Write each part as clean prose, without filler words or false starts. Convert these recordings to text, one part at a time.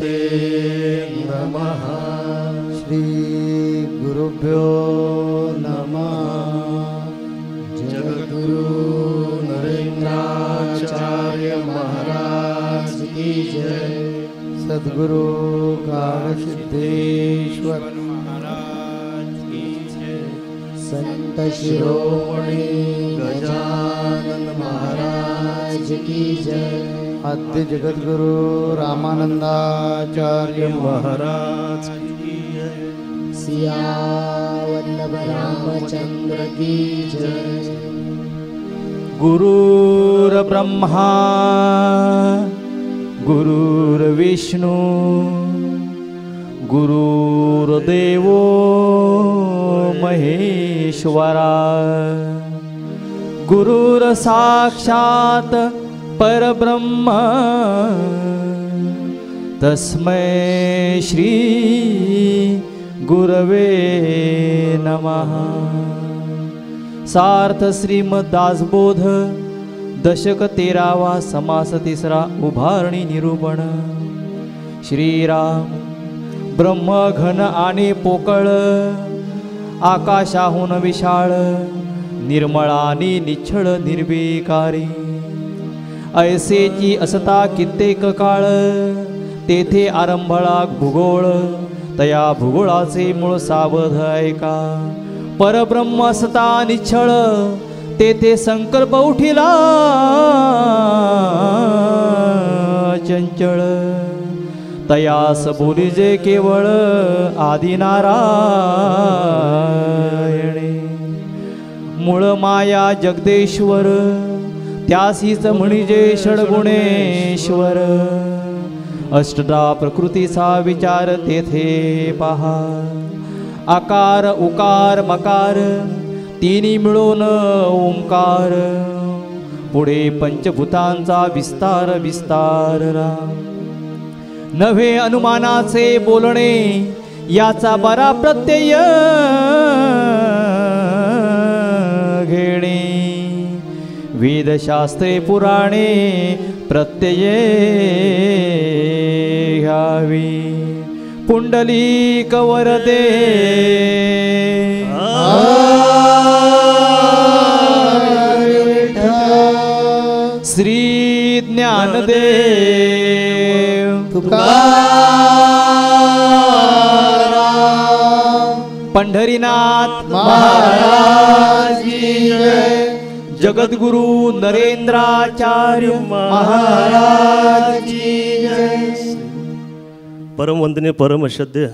ते नमः. श्री गुरुभ्यो नमः. जगद्गुरु नरेंद्राचार्य महाराज की जय. सद्गुरु काळसिद्धेश्वर महाराज की जय. संत शिरोमणी गजानन महाराज की जय. आद्य जगद्गुरु रामानंदाचार्य महाराज की जय. सिया वल्लभ रामचंद्र की जय. गुरुर्ब्रह्मा गुरुर्विष्णू गुरुर्देवो महेश्वरा गुरुर्साक्षात् परब्रह्म तस्मै श्री गुरवे नमः. सार्थ श्रीमद्दासबोध दशक 13वा समास 3 उभारणी निरूपण. श्रीराम ब्रह्मघन आणि पोकळ आकाशाहून विशाळ निर्मळानी निच्छळ निर्विकारी ऐसेची असता कित्येक काळ तेथे आरंभळा भूगोळ तया भूगोळाचे मूळ सावध ऐका परब्रह्म असता निच्छळ तेथे संकल्प उठिला चंचळ तयास बोलिजे केवळ आदिनारायणे मूळ माया जगदेश्वर त्यासीच म्हणजे षडगुणेश्वर अष्टदा प्रकृतीचा विचार तेथे पहा आकार उकार मकार तिन्ही मिळून ओंकार पुढे पंचभूतांचा विस्तार विस्तार नव्हे अनुमानाचे बोलणे याचा बरा प्रत्यय घेणे वेदशास्त्रे पुराणे प्रत्यय घ्यावी पुंडलीक वरदे श्री ज्ञानदेव तुकाराम पंढरीनाथ महाराज की जय. जगद्गुरु नरेंद्राचार्य महाराज की जय. परमवंदनीय परमश्रद्धेय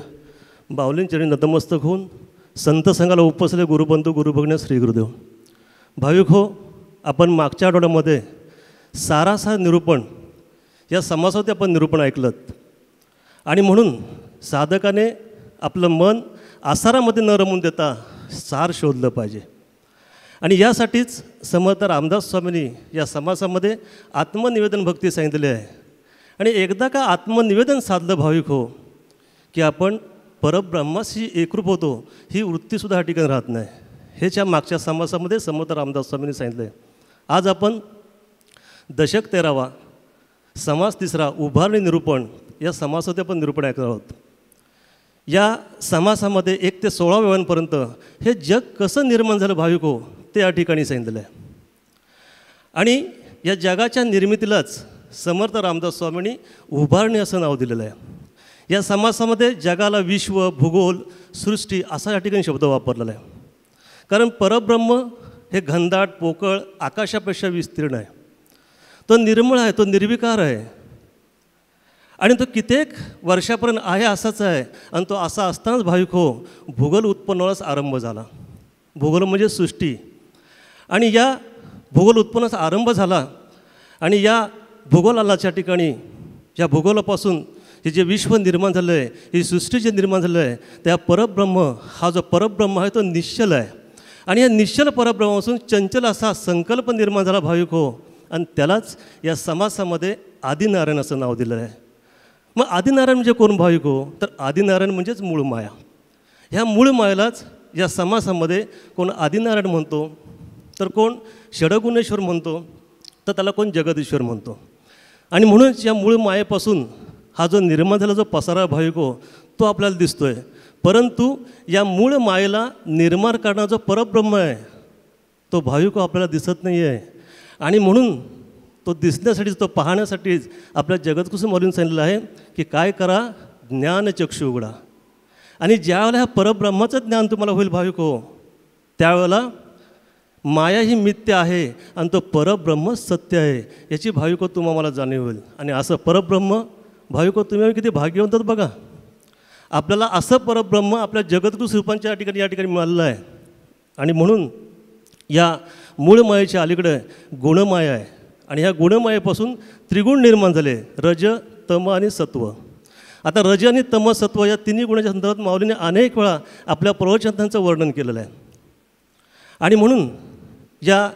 बावलींचरणी नतमस्तक होऊन संत संघाला उपसले गुरुबंधू गुरुभग्न श्री गुरुदेव. भाविक हो, आपण मागच्या आठवड्यामध्ये सारासार निरूपण या समासावरती आपण निरूपण ऐकलं आणि म्हणून साधकाने आपलं मन आसारामध्ये न रमून देता सार शोधलं पाहिजे आणि यासाठीच समर्थ रामदास स्वामींनी या समासामध्ये आत्मनिवेदन भक्ती सांगितलेली आहे. आणि एकदा का आत्मनिवेदन साधलं भाविक हो की आपण परब्रह्माशी एकरूप होतो ही वृत्तीसुद्धा ह्या ठिकाणी राहत नाही. हेच या मागच्या समासामध्ये समर्थ रामदास स्वामींनी सांगितलं आहे. आज आपण दशक 13वा समास 3 उभारणी निरूपण या समासामध्ये आपण निरूपण ऐकणार आहोत. या समासामध्ये 1 ते 16 वेळांपर्यंत हे जग कसं निर्माण झालं भाविक हो ते या ठिकाणी सांगितलेलं आहे. आणि या जगाच्या निर्मितीलाच समर्थ रामदास स्वामींनी उभारणी असं नाव दिलेलं आहे. या समासामध्ये जगाला विश्व भूगोल सृष्टी असा या ठिकाणी शब्द वापरलेला आहे. कारण परब्रह्म हे घनदाट पोकळ आकाशापेक्षा विस्तीर्ण आहे. तो निर्मळ आहे, तो निर्विकार आहे आणि तो कित्येक वर्षापर्यंत आहे असाच आहे. आणि तो असा असतानाच भाविक हो भूगोल उत्पन्नास आरंभ झाला. भूगोल म्हणजे सृष्टी आणि या भूगोल उत्पन्नाचा आरंभ झाला आणि या भूगोलाच्या ठिकाणी या भूगोलापासून हे जे विश्व निर्माण झालं आहे ही सृष्टी जे निर्माण झालं आहे त्या परब्रह्म हा जो परब्रह्म आहे तो निश्चल आहे आणि या निश्चल परब्रह्मापासून चंचल असा संकल्प निर्माण झाला भाविक हो. आणि त्यालाच या समासामध्ये आदिनारायण असं नाव दिलं आहे. मग आदिनारायण म्हणजे कोण भाविक हो तर आदिनारायण म्हणजेच मूळ माया. ह्या मूळ मायालाच या समासामध्ये कोण आदिनारायण म्हणतो तर कोण षडगुणेश्वर म्हणतो तर त्याला कोण जगदीश्वर म्हणतो. आणि म्हणूनच या मूळ मायेपासून हा जो निर्माण झाला जो पसारा भाविक हो तो आपल्याला दिसतो आहे, परंतु या मूळ मायेला निर्माण करणारा जो परब्रह्म आहे तो भाविक हो आपल्याला दिसत नाही आहे. आणि म्हणून तो दिसण्यासाठीच, तो पाहण्यासाठीच आपल्या जगद्गुरू माऊलींनी सांगितलेलं आहे की काय करा, ज्ञानचक्षु उघडा. आणि ज्यावेळेला ह्या परब्रह्माचं ज्ञान तुम्हाला होईल भाविक हो, त्यावेळेला माया ही मिथ्य आहे आणि तो परब्रह्म सत्य आहे याची भाविक हो तुम्हाला जाणीव होईल. आणि असं परब्रह्म भाविक हो तुम्ही किती भाग्यवंत आहात बघा. आपल्याला असं परब्रह्म आपल्या जगद्गुरू स्वरूपांच्या या ठिकाणी मिळालेलं आहे. आणि म्हणून या मूळ मायेच्या अलीकडे गुणमाया आहे. आणि ह्या गुणमायेपासून त्रिगुण निर्माण झाले, रज, तम आणि सत्व. आता रज आणि तम, सत्व या तिन्ही गुणाच्या संदर्भात माऊलीने अनेक वेळा आपल्या प्रवचनांचं वर्णन केलेलं आहे. आणि म्हणून या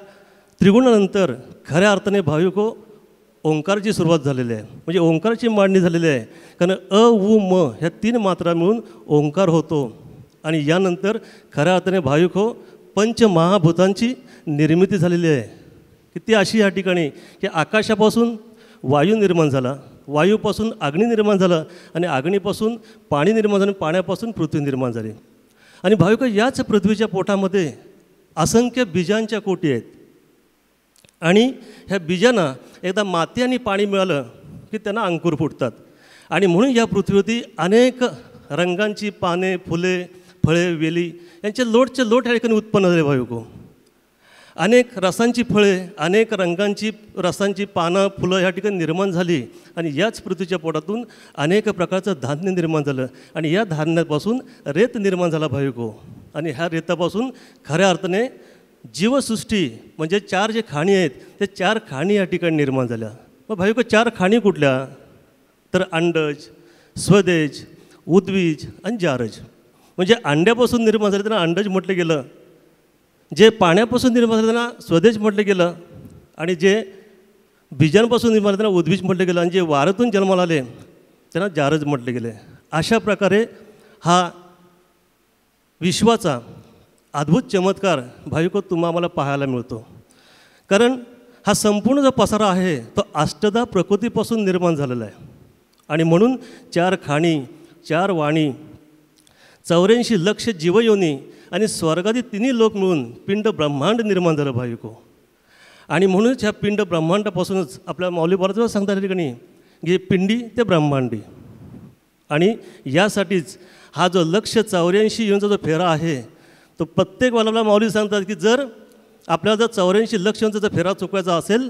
त्रिगुणानंतर खऱ्या अर्थाने भाविक हो ओंकारची सुरुवात झालेली आहे, म्हणजे ओंकारची मांडणी झालेली आहे. कारण अ, उ, म ह्या 3 मात्रा मिळून ओंकार होतो. आणि यानंतर खऱ्या अर्थाने भाविक हो पंचमहाभूतांची निर्मिती झालेली आहे. की ती अशी या ठिकाणी की आकाशापासून वायू निर्माण झाला, वायूपासून अग्नी निर्माण झाला, आणि अग्नीपासून पाणी निर्माण झालं, पाण्यापासून पृथ्वी निर्माण झाली. आणि भाविक याच पृथ्वीच्या पोटामध्ये असंख्य बीजांच्या कोटी आहेत. आणि ह्या बीजांना एकदा माती आणि पाणी मिळालं की त्यांना अंकुर फुटतात. आणि म्हणून या पृथ्वीवरती अनेक रंगांची पाने, फुले, फळे, वेली यांचे लोटचे लोट या ठिकाणी उत्पन्न झाले भाविक हो. अनेक रसांची फळे, अनेक रसांची पानं, फुलं ह्या ठिकाणी निर्माण झाली. आणि याच पृथ्वीच्या पोटातून अनेक प्रकारचं धान्य निर्माण झालं. आणि या धान्यापासून रेत निर्माण झाला भाविक हो. आणि ह्या रेतापासून खऱ्या अर्थाने जीवसृष्टी म्हणजे 4 जे खाणी आहेत त्या 4 खाणी या ठिकाणी निर्माण झाल्या. मग भाविक 4 खाणी कुठल्या, तर अंडज, स्वदेज, उद्वीज आणि जारज. म्हणजे अंड्यापासून निर्माण झालं त्यांना अंडज म्हटलं गेलं, जे पाण्यापासून निर्माण झालं त्यांना स्वदेश म्हटलं गेलं, आणि जे बीजांपासून निर्माण झालं त्यांना उद्वीज म्हटलं गेलं, आणि जे वारातून जन्माला आले त्यांना जारज म्हटले गेले. अशा प्रकारे हा विश्वाचा अद्भुत चमत्कार भाविको आम्हाला पाहायला मिळतो. कारण हा संपूर्ण जो पसारा आहे तो अष्टदा प्रकृतीपासून निर्माण झालेला आहे. आणि म्हणून 4 खाणी, 4 वाणी, 84 लक्ष जीवयोनी आणि स्वर्गादी 3 लोक मिळून पिंड ब्रह्मांड निर्माण झालं भाविको. आणि म्हणूनच ह्या पिंड ब्रह्मांडापासूनच आपल्या माऊली महाराज सांगता ठिकाणी की पिंडी ते ब्रह्मांडी. आणि यासाठीच हा जो लक्ष 84 युनिटचा जो फेरा आहे तो प्रत्येक वालाला माऊली सांगतात की जर आपल्याला जर 84 लक्ष युनिटचा फेरा चुकवायचा असेल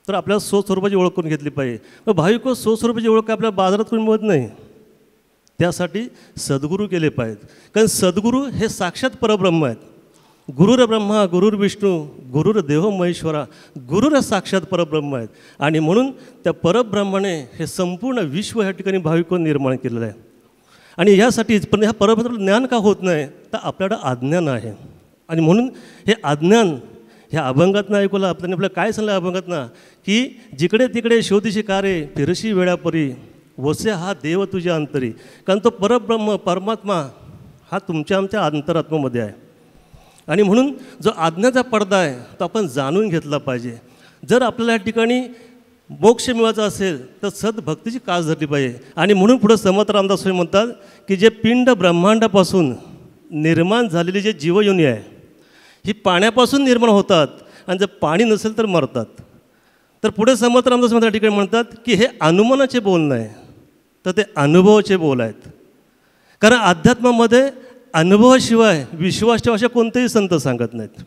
तर आपल्याला स्वस्वरूपाची ओळख करून घेतली पाहिजे. मग भाविको स्वस्वरूपाची ओळख आपल्या बाजारात करून मिळत नाही, त्यासाठी सद्गुरू केले पाहिजेत. कारण सद्गुरू हे साक्षात परब्रह्म आहेत. गुरुर ब्रह्मा गुरुर विष्णू गुरुर देव महेश्वरा, गुरुर साक्षात परब्रह्म आहेत. आणि म्हणून त्या परब्रह्माने हे संपूर्ण विश्व ह्या ठिकाणी भाविको निर्माण केलेलं आहे. आणि यासाठीच पण ह्या परब्रह्माचं ज्ञान का होत नाही तर आपल्याकडं अज्ञान आहे. आणि म्हणून हे अज्ञान ह्या अभंगातनं ऐकूला आपल्याला काय सांगलं अभंगातनं की जिकडे तिकडे शोधिशी कारे फिरशी वेळापरी वसे हा देव तुझ्या अंतरी. कारण तो परब्रह्म परमात्मा हा तुमच्या आमच्या अंतरात्म्यामध्ये आहे. आणि म्हणून जो आज्ञाचा पडदा आहे तो आपण जाणून घेतला पाहिजे. जर आपल्याला या ठिकाणी मोक्ष मिळवायचा असेल तर सद्भक्तीची कास धरली पाहिजे. आणि म्हणून पुढं समर्थ रामदास स्वामी म्हणतात की जे पिंड ब्रह्मांडापासून निर्माण झालेली जे जीवयोनी आहे ही पाण्यापासून निर्माण होतात, आणि जर पाणी नसेल तर मरतात. तर पुढे समर्थ रामदास स्वामी त्या ठिकाणी म्हणतात की हे अनुमानाचे बोल नाही तर ते अनुभवाचे बोल आहेत. कारण अध्यात्मामध्ये अनुभवाशिवाय विश्वास ठेवा अशा कोणतेही संत सांगत नाहीत.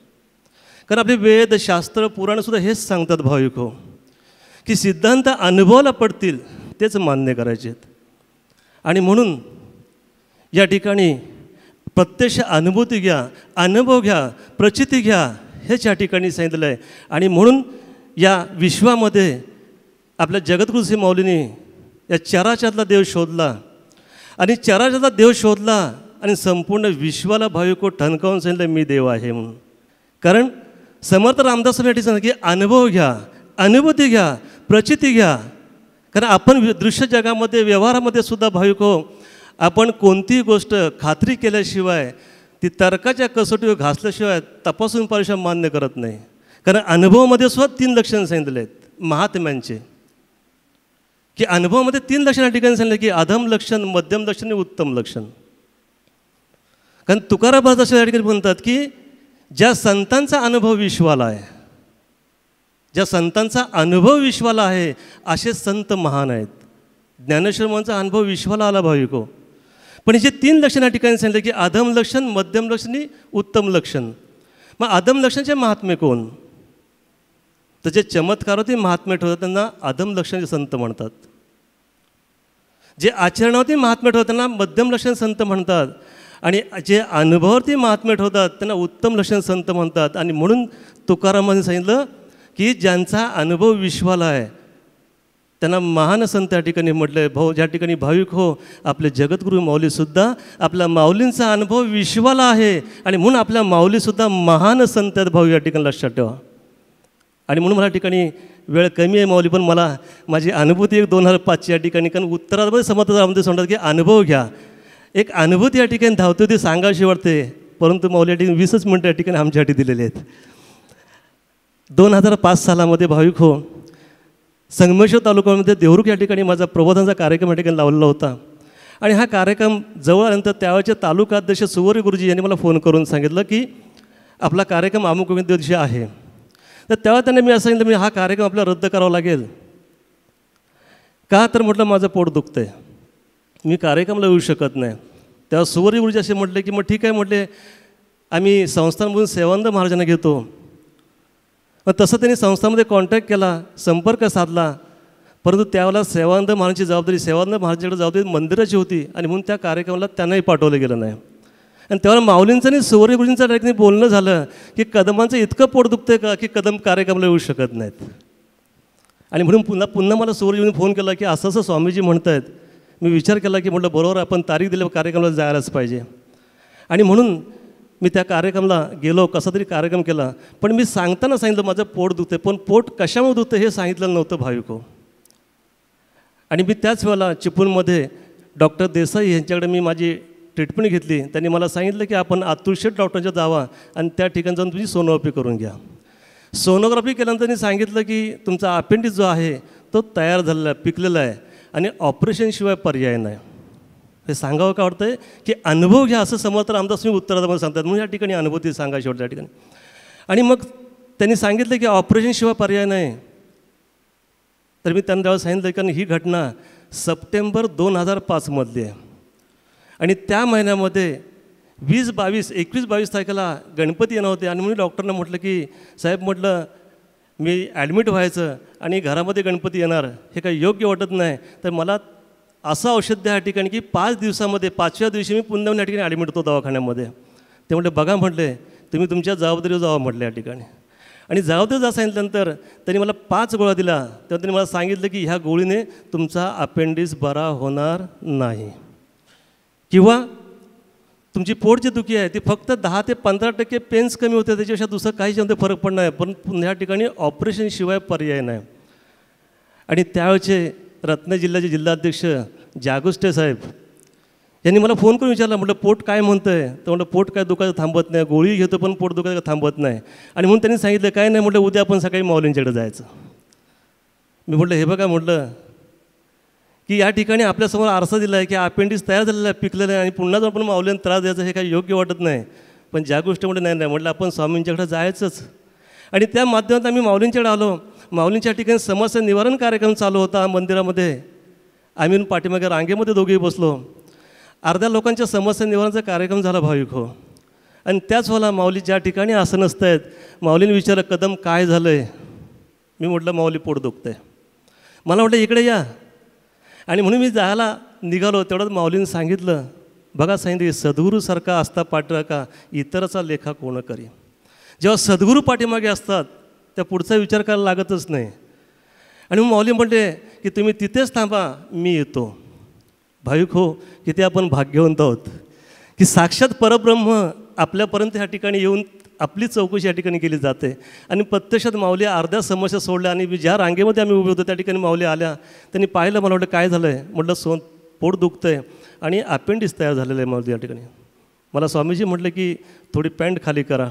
कारण आपले वेद, शास्त्र, पुराणसुद्धा हेच सांगतात भाविक हो की सिद्धांत अनुभवाला पडतील तेच मान्य करायचे आहेत. आणि म्हणून या ठिकाणी प्रत्यक्ष अनुभूती घ्या, अनुभव घ्या, प्रचिती घ्या हेच या ठिकाणी सांगितलं आहे. आणि म्हणून या विश्वामध्ये आपल्या जगद्गुरू श्री माऊलींनी या चराचरातला देव शोधला, आणि चराचरातला देव शोधला आणि संपूर्ण विश्वाला भाविको ठणकावून सांगितलं मी देव आहे म्हणून. कारण समर्थ रामदास या ठिकाणी सांगितलं की अनुभव घ्या, अनुभूती घ्या, प्रचिती घ्या. कारण आपण दृश्य जगामध्ये व्यवहारामध्ये सुद्धा भाविको आपण कोणतीही गोष्ट खात्री केल्याशिवाय ती तर्काच्या कसोटीवर घासल्याशिवाय तपासून पाहिल्याशिवाय मान्य करत नाही. कारण अनुभवामध्ये सुद्धा 3 लक्षणं सांगितले आहेत महात्म्यांचे की अनुभवामध्ये 3 लक्षण या ठिकाणी सांगितलं की अधम लक्षण, मध्यम लक्षण आणि उत्तम लक्षण. कारण तुकाराम महाराज अशा या ठिकाणी म्हणतात की ज्या संतांचा अनुभव विश्वाला आहे, ज्या संतांचा अनुभव विश्वाला आहे असे संत महान आहेत. ज्ञानेश्वरांचा अनुभव विश्वाला आला भाविको. पण हे जे 3 लक्षण या ठिकाणी सांगितलं की अधम लक्षण, मध्यम लक्षण आणि उत्तम लक्षण. मग अधम लक्षणाचे महात्मे कोण? तर जे चमत्कारावरती महात्मे ठेवतात त्यांना अधम लक्षणाचे संत म्हणतात. जे आचरणावरती महात्मे ठेवतात त्यांना मध्यम लक्षण संत म्हणतात. आणि जे अनुभवावरती महात्मे ठेवतात त्यांना उत्तम लक्षण संत म्हणतात. आणि म्हणून तुकारामांनी सांगितलं की ज्यांचा अनुभव विश्वाला आहे त्यांना महान संत या ठिकाणी म्हटलं आहे. भाऊ ज्या ठिकाणी भाविक हो, आपले जगद्गुरू माऊलीसुद्धा आपल्या माऊलींचा अनुभव विश्वाला आहे आणि म्हणून आपल्या माऊलीसुद्धा महान संत आहेत भाऊ, या ठिकाणी लक्षात ठेवा. आणि म्हणून मला या ठिकाणी वेळ कमी आहे माऊली, पण मला माझी अनुभूती एक 2005 या ठिकाणी, कारण उत्तरामध्ये समर्थ रामदेव सांगतात की अनुभव घ्या. एक अनुभूती या ठिकाणी धावते ती सांगावीशी वाटते, परंतु माऊली या ठिकाणी 20 मिनटं या ठिकाणी आमच्यासाठी दिलेले आहेत. 2005 सालामध्ये भाविक हो, संगमेश्वर तालुक्यामध्ये देवरुख या ठिकाणी माझा प्रबोधनाचा कार्यक्रम या ठिकाणी लावलेला होता. आणि हा कार्यक्रम जवळ आल्यानंतर त्यावेळेचे तालुकाध्यक्ष सुवरी गुरुजी यांनी मला फोन करून सांगितलं की आपला कार्यक्रम अमुक दिवशी आहे. तर तेव्हा त्यांनी मी असं सांगितलं मी हा कार्यक्रम आपल्याला रद्द करावा लागेल. का? तर म्हटलं माझं पोट दुखतं आहे, मी कार्यक्रमाला येऊ शकत नाही. तेव्हा सुवरी गुरुजी असे म्हटले की मग ठीक आहे, म्हटले आम्ही संस्थांमधून सेवानंद महाराजांना घेतो. मग तसं त्यांनी संस्थांमध्ये कॉन्टॅक्ट केला, संपर्क साधला. परंतु त्यावेळेला सेवानंद महाराजांची जबाबदारी, सेवानंद महाराजांकडे जबाबदारी मंदिराची होती आणि म्हणून त्या कार्यक्रमाला त्यांनाही पाठवलं गेलं नाही. आणि तेव्हा माऊलींचं आणि सुवरी गुरुजींचं ठिकाणी बोलणं झालं की कदमांचं इतकं पोट दुखतं का की कदम कार्यक्रमाला येऊ शकत नाहीत. आणि म्हणून पुन्हा मला सुवरीजींनी फोन केला की असं असं स्वामीजी म्हणत आहेत. मी विचार केला की म्हटलं बरोबर, आपण तारीख दिल्या कार्यक्रमाला जायलाच पाहिजे. आणि म्हणून मी त्या कार्यक्रमाला गेलो, कसा तरी कार्यक्रम केला. पण मी सांगताना सांगितलं माझं पोट दुखतं, पण पोट कशामुळे दुखतं हे सांगितलं नव्हतं भाविको. आणि मी त्याच वेळेला चिपळूणमध्ये डॉक्टर देसाई यांच्याकडे मी माझी ट्रीटमेंट घेतली. त्यांनी मला सांगितलं की आपण अतुल शेठ डॉक्टरांच्या जावा आणि त्या ठिकाणी जाऊन तुमची सोनोग्राफी करून घ्या. सोनोग्राफी केल्यानंतर त्यांनी सांगितलं की तुमचा अपेंडिक्स जो आहे तो तयार झालेला आहे, पिकलेला आहे आणि ऑपरेशनशिवाय पर्याय नाही. हे सांगावं का वाटतं आहे की अनुभव घ्या, असं समर्थ रामदास मी उत्तरामध्ये सांगतात. म्हणून या ठिकाणी अनुभूती सांगायची वाटतं या ठिकाणी. आणि मग त्यांनी सांगितलं की ऑपरेशनशिवाय पर्याय नाही. तर मी त्यांना त्यावेळेस सांगितलं कारण ही घटना सप्टेंबर 2005 आहे. आणि त्या महिन्यामध्ये 21-22 तारखेला गणपती येणार होते. आणि म्हणून डॉक्टरना म्हटलं की साहेब, म्हटलं मी ॲडमिट व्हायचं आणि घरामध्ये गणपती येणार, हे काही योग्य वाटत नाही. तर मला असं औषध द्या या ठिकाणी की 5 दिवसामध्ये 5व्या दिवशी मी पुन्हा या ठिकाणी ॲडमिट होतो दवाखान्यामध्ये. ते म्हटले बघा, म्हटले तुम्ही तुमच्या जबाबदारीवर जावा म्हटलं या ठिकाणी. आणि जबाबदारी जा सांगितल्यानंतर त्यांनी मला 5 गोळ्या दिल्या. तेव्हा त्यांनी मला सांगितलं की ह्या गोळीने तुमचा अपेंडिक्स बरा होणार नाही, किंवा तुमची पोट जी दुखी आहे ती फक्त 10 ते 15% पेन्स कमी होते, त्याच्यापेक्षा दुसरं काहीच यामध्ये फरक पडणार नाही. पण पुन्हा या ठिकाणी ऑपरेशनशिवाय पर्याय नाही. आणि त्यावेळेचे रत्न जिल्ह्याचे जिल्हाध्यक्ष जागुष्टे साहेब यांनी मला फोन करून विचारला, म्हटलं पोट काय म्हणतं आहे? तर म्हटलं पोट काय दुखायचं थांबत नाही, गोळी घेतो पण पोट दुखायचं थांबत नाही. आणि म्हणून त्यांनी सांगितलं काय नाही, म्हटलं उद्या आपण सकाळी माऊलींच्याकडे जायचं. मी म्हटलं हे बघा, म्हटलं की या ठिकाणी आपल्यासमोर आरसा दिला आहे की अपेंडिक्स तयार झालेला आहे, पिकलेलं आहे आणि पुन्हा जर आपण माऊलींना त्रास द्यायचा हे काही योग्य वाटत नाही. पण ज्या गोष्टीमुळे नाही म्हटलं आपण स्वामींच्याकडे जायचंच. आणि त्या माध्यमात आम्ही माऊलींच्याकडे आलो. माऊलींच्या ठिकाणी समस्या निवारण कार्यक्रम चालू होता मंदिरामध्ये. आम्ही पाठीमागे रांगेमध्ये दोघेही बसलो. अर्ध्या लोकांच्या समस्या निवारणाचा कार्यक्रम झाला भाविक हो. आणि त्याच वेळेला माऊली ज्या ठिकाणी आसन असत आहेत, माऊलीने विचारलं कदम काय झालं आहे? मी म्हटलं माऊली पोट दुखतं आहे. मला म्हटलं इकडे या. आणि म्हणून मी जायला निघालो. तेवढंच माऊलीने सांगितलं बघा सांगितलं सद्गुरूसारखा असता पाठराका इतराचा लेखा कोण करी. जेव्हा सद्गुरू पाठीमागे असतात त्या पुढचा विचार करायला लागतच नाही. आणि मग माऊली म्हणते की तुम्ही तिथेच थांबा, मी येतो. भाविक हो, किती आपण भाग्यवंत आहोत की साक्षात परब्रह्म आपल्यापर्यंत ह्या ठिकाणी येऊन आपली चौकशी या ठिकाणी केली जाते. आणि प्रत्यक्षात माऊली अर्ध्या समस्या सोडल्या. आणि ज्या रांगेमध्ये आम्ही उभे होतो त्या ठिकाणी माऊली आल्या. त्यांनी पाहिलं, मला वाटलं काय झालं आहे? म्हटलं पोट दुखतं आहे आणि अपेंडिक्स तयार झालेलं आहे माऊली या ठिकाणी. मला स्वामीजी म्हटलं की थोडी पॅन्ट खाली करा.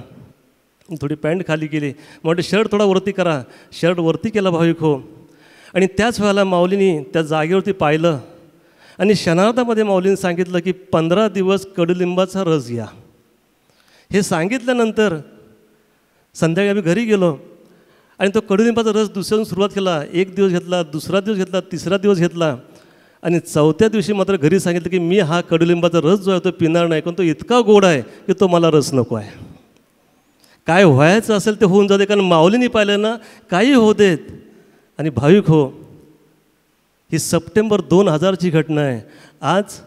थोडी पॅन्ट खाली केली. म्हटलं शर्ट थोडा वरती करा. शर्ट वरती केला भाविक हो. आणि त्याच वेळेला माऊलींनी त्या जागेवरती पाहिलं आणि क्षणार्धामध्ये माऊलींनी सांगितलं की 15 दिवस कडुलिंबाचा रस घ्या. हे सांगितल्यानंतर संध्याकाळी आम्ही घरी गेलो आणि तो कडुलिंबाचा रस दुसऱ्या सुरुवात केला. 1 दिवस घेतला, दुसरा दिवस घेतला, तिसरा दिवस घेतला आणि 4थ्या दिवशी मात्र घरी सांगितलं की मी हा कडुलिंबाचा रस जो आहे तो पिणार नाही, कारण तो इतका गोड आहे की तो मला रस नको आहे. काय व्हायचं असेल ते होऊन जाते, कारण माऊलींनी पाहिलं ना काही होऊ देत. आणि भाविक हो, ही सप्टेंबर 2000ची घटना आहे. आज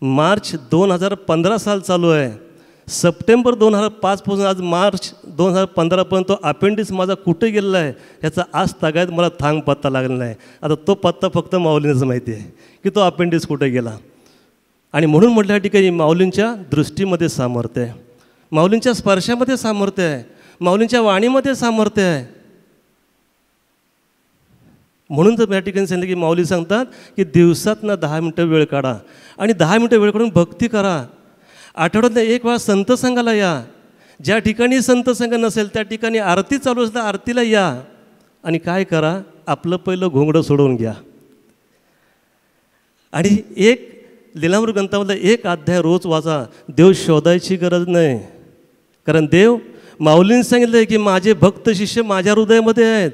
मार्च 2015 साल चालू आहे. सप्टेंबर 2005 पासून आज मार्च 2015पर्यंत तो अपेंडिक्स माझा कुठे गेलेला आहे ह्याचा आज तागायत मला थांग पत्ता लागला नाही. आता तो पत्ता फक्त माऊलींनाच माहिती आहे की तो अपेंडिक्स कुठे गेला. आणि म्हणून म्हटल्या ठिकाणी माऊलींच्या दृष्टीमध्ये सामर्थ्य आहे, माऊलींच्या स्पर्शामध्ये सामर्थ्य आहे, माऊलींच्या वाणीमध्ये सामर्थ्य आहे. म्हणून तर या ठिकाणी सांगितलं की माऊली सांगतात की दिवसातनं 10 मिनटं वेळ काढा आणि 10 मिनटं वेळ काढून भक्ती करा. आठवड्यातनं 1 वेळा संत संघाला या. ज्या ठिकाणी संत संघ नसेल त्या ठिकाणी आरती चालू असेल तर आरतीला या. आणि काय करा, आपलं पहिलं घोंगडं सोडवून घ्या. आणि एक लीलामृत ग्रंथामधला 1 अध्याय रोज वाचा. देव शोधायची गरज नाही, कारण देव माऊलींनी सांगितलं आहे की माझे भक्त शिष्य माझ्या हृदयामध्ये आहेत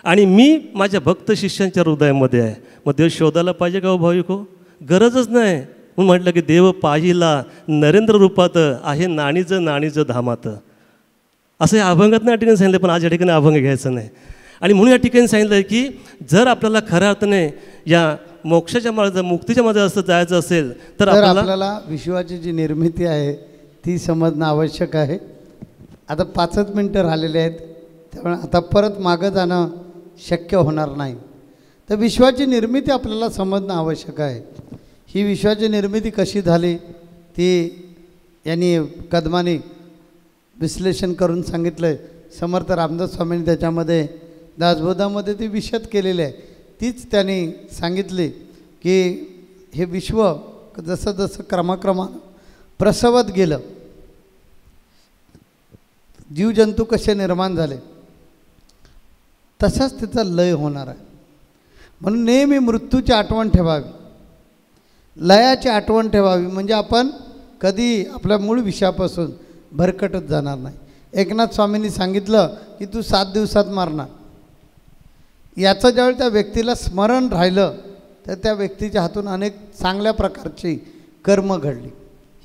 आणि मी माझ्या भक्त शिष्यांच्या हृदयामध्ये आहे. मग देव शोधायला पाहिजे का हो भाविक हो? गरजच नाही. म्हणून म्हटलं की देव पाहिला नरेंद्र रूपात आहे नाणीचं धामात. असं या अभंगात या ठिकाणी सांगितलं, पण आज या ठिकाणी अभंग घ्यायचं नाही. आणि म्हणून या ठिकाणी सांगितलं आहे की जर आपल्याला खऱ्या अर्थाने या मोक्षाच्या मार्गात मुक्तीच्या मार्गात असं जायचं असेल तर आपल्याला विश्वाची जी निर्मिती आहे ती समजणं आवश्यक आहे. आता 5च मिनटं राहिलेले आहेत, त्यामुळे आता परत मागं जाणं शक्य होणार नाही. तर विश्वाची निर्मिती आपल्याला समजणं आवश्यक आहे. ही विश्वाची निर्मिती कशी झाली ती यांनी कदमाने विश्लेषण करून सांगितलं आहे. समर्थ रामदास स्वामींनी त्याच्यामध्ये दासबोधामध्ये ती विशद केलेली आहे. तीच त्यांनी सांगितली की हे विश्व जसं जसं क्रमाक्रमानं प्रसवत गेलं, जीवजंतू कसे निर्माण झाले तसाच त्याचा लय होणार आहे. म्हणून नेहमी मृत्यूची आठवण ठेवावी, लयाची आठवण ठेवावी, म्हणजे आपण कधी आपल्या मूळ विषयापासून भरकटत जाणार नाही. एकनाथ स्वामींनी सांगितलं की तू 7 दिवसात मारणार. याचं ज्यावेळी त्या व्यक्तीला स्मरण राहिलं तर त्या व्यक्तीच्या हातून अनेक चांगल्या प्रकारची कर्म घडली.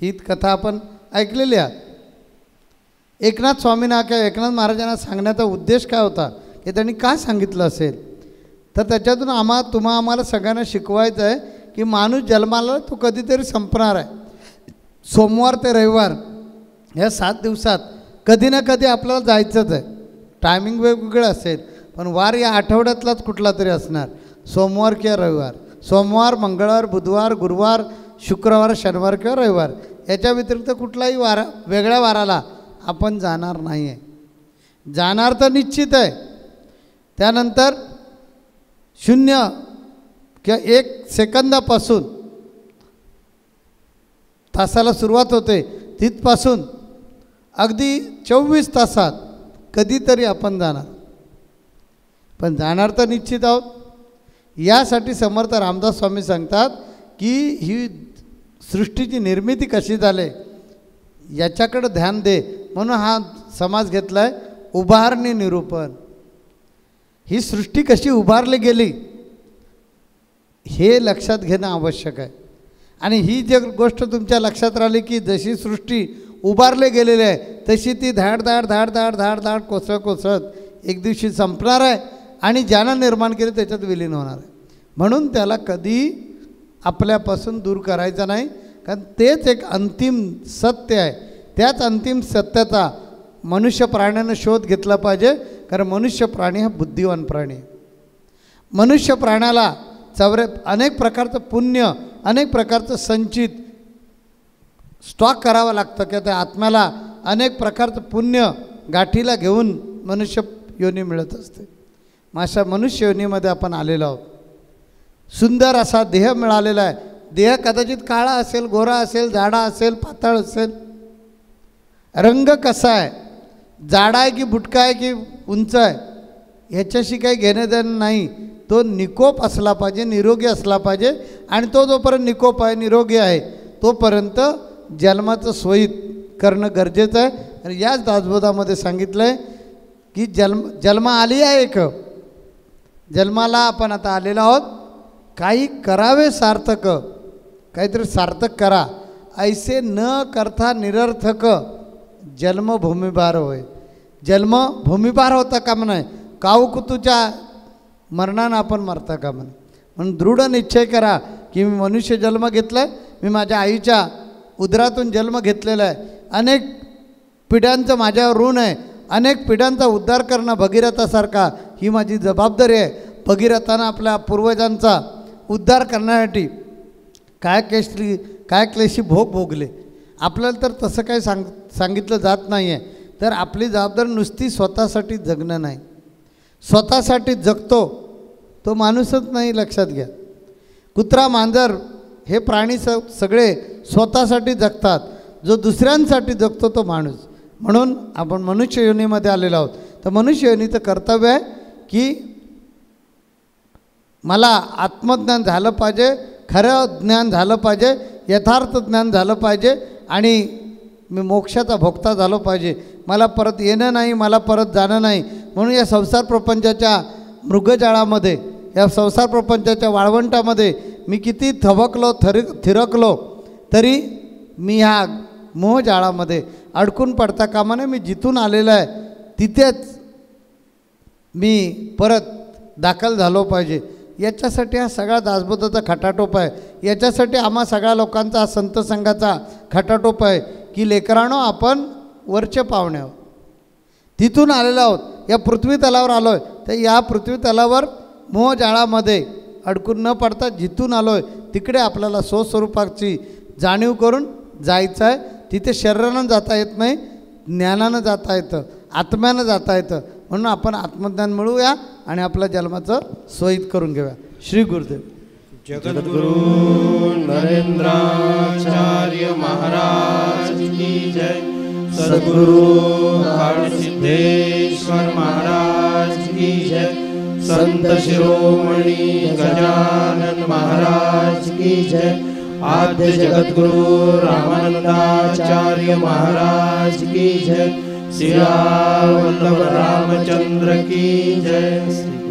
ही कथा आपण ऐकलेली आहे. एकनाथ स्वामींना किंवा एकनाथ महाराजांना सांगण्याचा उद्देश काय होता हे त्यांनी काय सांगितलं असेल तर त्याच्यातून आम्हाला सगळ्यांना शिकवायचं आहे की माणूस जन्माला तो कधीतरी संपणार आहे. सोमवार ते रविवार या 7 दिवसात कधी ना कधी आपल्याला जायचंच आहे. टायमिंग वेगवेगळं असेल पण वार या आठवड्यातलाच कुठला तरी असणार, सोमवार किंवा रविवार. सोमवार, मंगळवार, बुधवार, गुरुवार, शुक्रवार, शनिवार किंवा रविवार याच्या व्यतिरिक्त कुठलाही वेगळ्या वाराला आपण जाणार नाही आहे. जाणार तर निश्चित आहे. त्यानंतर 0 किंवा 1 सेकंदापासून तासाला सुरुवात होते, तिथपासून अगदी 24 तासात कधीतरी आपण जाणार, पण जाणार तर निश्चित आहोत. यासाठी समर्थ रामदास स्वामी सांगतात की ही सृष्टीची निर्मिती कशी झाली याच्याकडे ध्यान दे. म्हणून हा समाज घेतला आहे उभारणी निरूपण. ही सृष्टी कशी उभारली गेली हे लक्षात घेणं आवश्यक आहे. आणि ही जर गोष्ट तुमच्या लक्षात राहिली की जशी सृष्टी उभारली गेलेली आहे तशी ती धाड धाड धाड धाड धाड धाड कोसळत एक दिवशी संपणार आहे आणि ज्यानं निर्माण केले त्याच्यात विलीन होणार आहे. म्हणून त्याला कधी आपल्यापासून दूर करायचं नाही, कारण तेच एक अंतिम सत्य आहे. त्याच अंतिम सत्याचा मनुष्य प्राण्यानं शोध घेतला पाहिजे, कारण मनुष्य प्राणी हा बुद्धिवान प्राणी आहे. मनुष्य प्राण्याला अनेक प्रकारचं पुण्य, अनेक प्रकारचं संचित स्टॉक करावं लागतं की त्या आत्म्याला अनेक प्रकारचं पुण्य गाठीला घेऊन मनुष्य योनी मिळत असते. अशा मनुष्य योनीमध्ये आपण आलेलो आहोत. सुंदर असा देह मिळालेला आहे. देह कदाचित काळा असेल, गोरा असेल, जाडा असेल, पातळ असेल. रंग कसा आहे, जाडा आहे की बुटका आहे की उंच आहे ह्याच्याशी काही घेणं देणं नाही. तो निकोप असला पाहिजे, निरोगी असला पाहिजे. आणि तो जोपर्यंत निकोप आहे, निरोगी आहे, तोपर्यंत जन्माचं सोयीत करणं गरजेचं आहे. आणि याच दासबोधामध्ये सांगितलं आहे की जन्म आली आहे एक, जन्माला आपण आता आलेलो आहोत, काही करावे सार्थक, काहीतरी सार्थक करा. ऐसे न करता निरर्थक जन्मभूमीभार होय. जन्म भूमीभार होता कामा नये, कावकुतूच्या मरणानं आपण मरता कामा नये. म्हणून दृढ निश्चय करा की मी मनुष्य जन्म घेतला आहे, मी माझ्या आईच्या उदरातून जन्म घेतलेला आहे, अनेक पिढ्यांचं माझ्यावर ऋण आहे, अनेक पिढ्यांचा उद्धार करणं भगीरथासारखा ही माझी जबाबदारी आहे. भगीरथानं आपल्या पूर्वजांचा उद्धार करण्यासाठी काय क्लेशी भोग भोगले. आपल्याला तर तसं काही सांगितलं जात नाही आहे. तर आपली जबाबदारी नुसती स्वतःसाठी जगणं नाही. स्वतःसाठी जगतो तो माणूसच नाही, लक्षात घ्या. कुत्रा मांजर हे प्राणी सगळे स्वतःसाठी जगतात, जो दुसऱ्यांसाठी जगतो तो माणूस. म्हणून आपण मनुष्य योनीमध्ये आलेलो आहोत. तर मनुष्य योनीचं कर्तव्य आहे की मला आत्मज्ञान झालं पाहिजे, खरं ज्ञान झालं पाहिजे, यथार्थ ज्ञान झालं पाहिजे आणि मी मोक्षाचा भोगता झालो पाहिजे. मला परत येणं नाही, मला परत जाणं नाही. म्हणून या संसार प्रपंचाच्या मृगजाळामध्ये, या संसार प्रपंचाच्या वाळवंटामध्ये मी किती थबकलो थिरकलो तरी मी ह्या मोहजाळामध्ये अडकून पडता कामा नये. मी जिथून आलेलो आहे तिथेच मी परत दाखल झालो पाहिजे. याच्यासाठी हा सगळा दासबोधाचा खटाटोप आहे. याच्यासाठी आम्हा सगळ्या लोकांचा हा संत संघाचा खटाटोप आहे की लेकरांनो, आपण वरचे पाहुणे आहोत, तिथून आलेलो आहोत, या पृथ्वी तलावर आलो आहे. तर या पृथ्वी तलावर मोहजाळामध्ये अडकून न पडता जिथून आलो आहे तिकडे आपल्याला स्वस्वरूपाची जाणीव करून जायचं आहे. तिथे शरीरानं जाता येत नाही, ज्ञानानं जाता येतं, आत्म्यानं जाता येतं. म्हणून आपण आत्मज्ञान मिळूया आणि आपल्या जन्माचं सोयीत करून घेऊया. श्री गुरुदेव. जगद्गुरु नरेंद्राचार्य महाराज की जय. सद्गुरु सिद्धेश्वर महाराज की जय. संत शिरोमणी गजानन महाराज की जय. आद्य जगद्गुरु रामानंदाचार्य महाराज की जय. सिया वल्लभ रामचंद्र की जय.